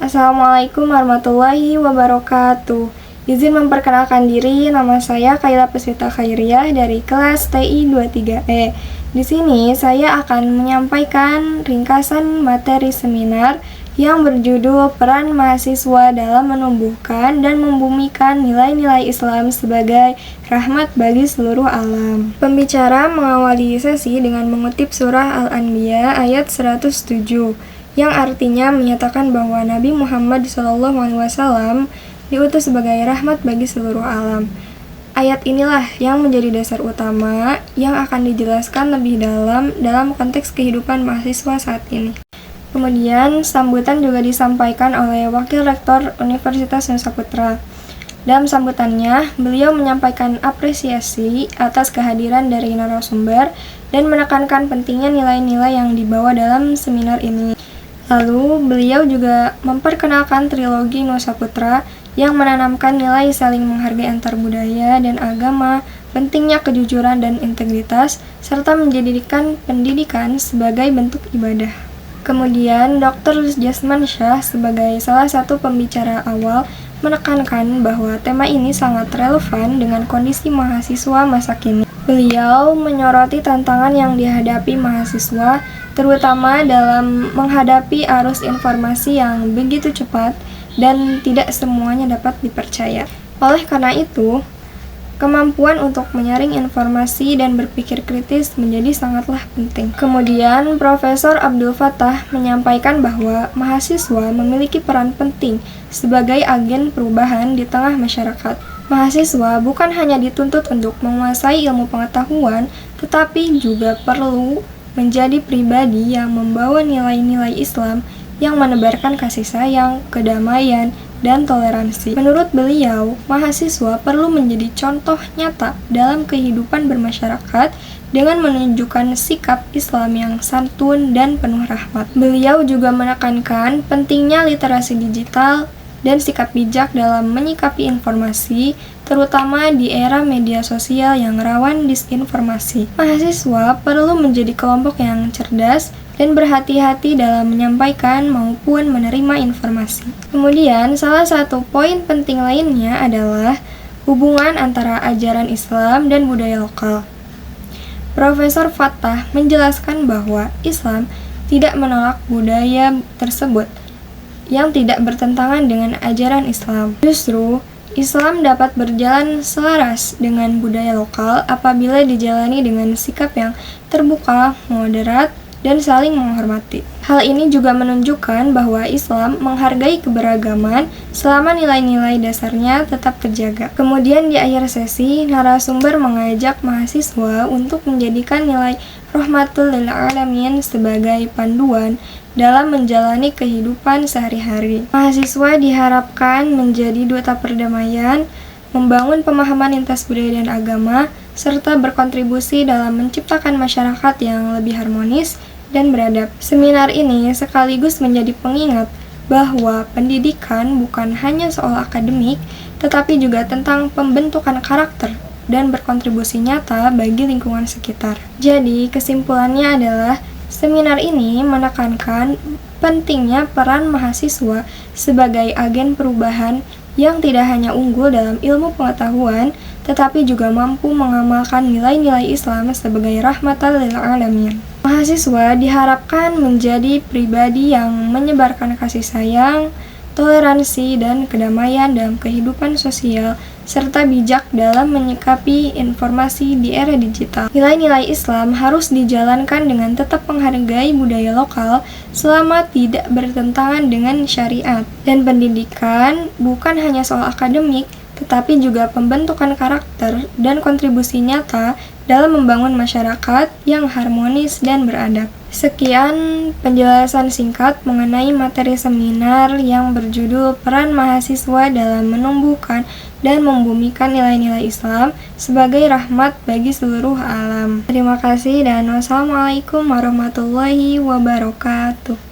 Assalamualaikum warahmatullahi wabarakatuh. Izin memperkenalkan diri, nama saya Kaila Pesita Khairiyah dari kelas TI 23E. Di sini saya akan menyampaikan ringkasan materi seminar yang berjudul Peran Mahasiswa dalam Menumbuhkan dan Membumikan Nilai-nilai Islam sebagai Rahmat bagi Seluruh Alam. Pembicara mengawali sesi dengan mengutip surah Al-Anbiya ayat 107, yang artinya menyatakan bahwa Nabi Muhammad SAW diutus sebagai rahmat bagi seluruh alam. Ayat inilah yang menjadi dasar utama yang akan dijelaskan lebih dalam konteks kehidupan mahasiswa saat ini. Kemudian, sambutan juga disampaikan oleh Wakil Rektor Universitas Nusa Putra. Dalam sambutannya, beliau menyampaikan apresiasi atas kehadiran dari narasumber dan menekankan pentingnya nilai-nilai yang dibawa dalam seminar ini. Lalu, beliau juga memperkenalkan trilogi Nusa Putra yang menanamkan nilai saling menghargai antar budaya dan agama, pentingnya kejujuran dan integritas, serta menjadikan pendidikan sebagai bentuk ibadah. Kemudian, Dr. Jasman Syah sebagai salah satu pembicara awal menekankan bahwa tema ini sangat relevan dengan kondisi mahasiswa masa kini. Beliau menyoroti tantangan yang dihadapi mahasiswa, terutama dalam menghadapi arus informasi yang begitu cepat dan tidak semuanya dapat dipercaya. Oleh karena itu, kemampuan untuk menyaring informasi dan berpikir kritis menjadi sangatlah penting. Kemudian, Profesor Abdul Fattah menyampaikan bahwa mahasiswa memiliki peran penting sebagai agen perubahan di tengah masyarakat. Mahasiswa bukan hanya dituntut untuk menguasai ilmu pengetahuan, tetapi juga perlu menjadi pribadi yang membawa nilai-nilai Islam yang menebarkan kasih sayang, kedamaian, dan toleransi. Menurut beliau, mahasiswa perlu menjadi contoh nyata dalam kehidupan bermasyarakat dengan menunjukkan sikap Islam yang santun dan penuh rahmat. Beliau juga menekankan pentingnya literasi digital dan sikap bijak dalam menyikapi informasi, terutama di era media sosial yang rawan disinformasi. Mahasiswa perlu menjadi kelompok yang cerdas dan berhati-hati dalam menyampaikan maupun menerima informasi. Kemudian, salah satu poin penting lainnya adalah hubungan antara ajaran Islam dan budaya lokal. Profesor Fattah menjelaskan bahwa Islam tidak menolak budaya tersebut yang tidak bertentangan dengan ajaran Islam. Justru, Islam dapat berjalan selaras dengan budaya lokal apabila dijalani dengan sikap yang terbuka, moderat, dan saling menghormati. Hal ini juga menunjukkan bahwa Islam menghargai keberagaman selama nilai-nilai dasarnya tetap terjaga. Kemudian di akhir sesi, narasumber mengajak mahasiswa untuk menjadikan nilai rahmatul lil alamin sebagai panduan dalam menjalani kehidupan sehari-hari. Mahasiswa diharapkan menjadi duta perdamaian, membangun pemahaman lintas budaya dan agama, serta berkontribusi dalam menciptakan masyarakat yang lebih harmonis dan beradab. Seminar ini sekaligus menjadi pengingat bahwa pendidikan bukan hanya soal akademik, tetapi juga tentang pembentukan karakter dan berkontribusi nyata bagi lingkungan sekitar. Jadi, kesimpulannya adalah seminar ini menekankan pentingnya peran mahasiswa sebagai agen perubahan yang tidak hanya unggul dalam ilmu pengetahuan, tetapi juga mampu mengamalkan nilai-nilai Islam sebagai rahmatan lil alamin. Mahasiswa diharapkan menjadi pribadi yang menyebarkan kasih sayang, toleransi, dan kedamaian dalam kehidupan sosial, serta bijak dalam menyikapi informasi di era digital. Nilai-nilai Islam harus dijalankan dengan tetap menghargai budaya lokal selama tidak bertentangan dengan syariat. Dan pendidikan bukan hanya soal akademik, tetapi juga pembentukan karakter dan kontribusi nyata dalam membangun masyarakat yang harmonis dan beradab. Sekian penjelasan singkat mengenai materi seminar yang berjudul Peran Mahasiswa dalam Menumbuhkan dan Membumikan Nilai-nilai Islam sebagai Rahmat bagi Seluruh Alam. Terima kasih dan wassalamualaikum warahmatullahi wabarakatuh.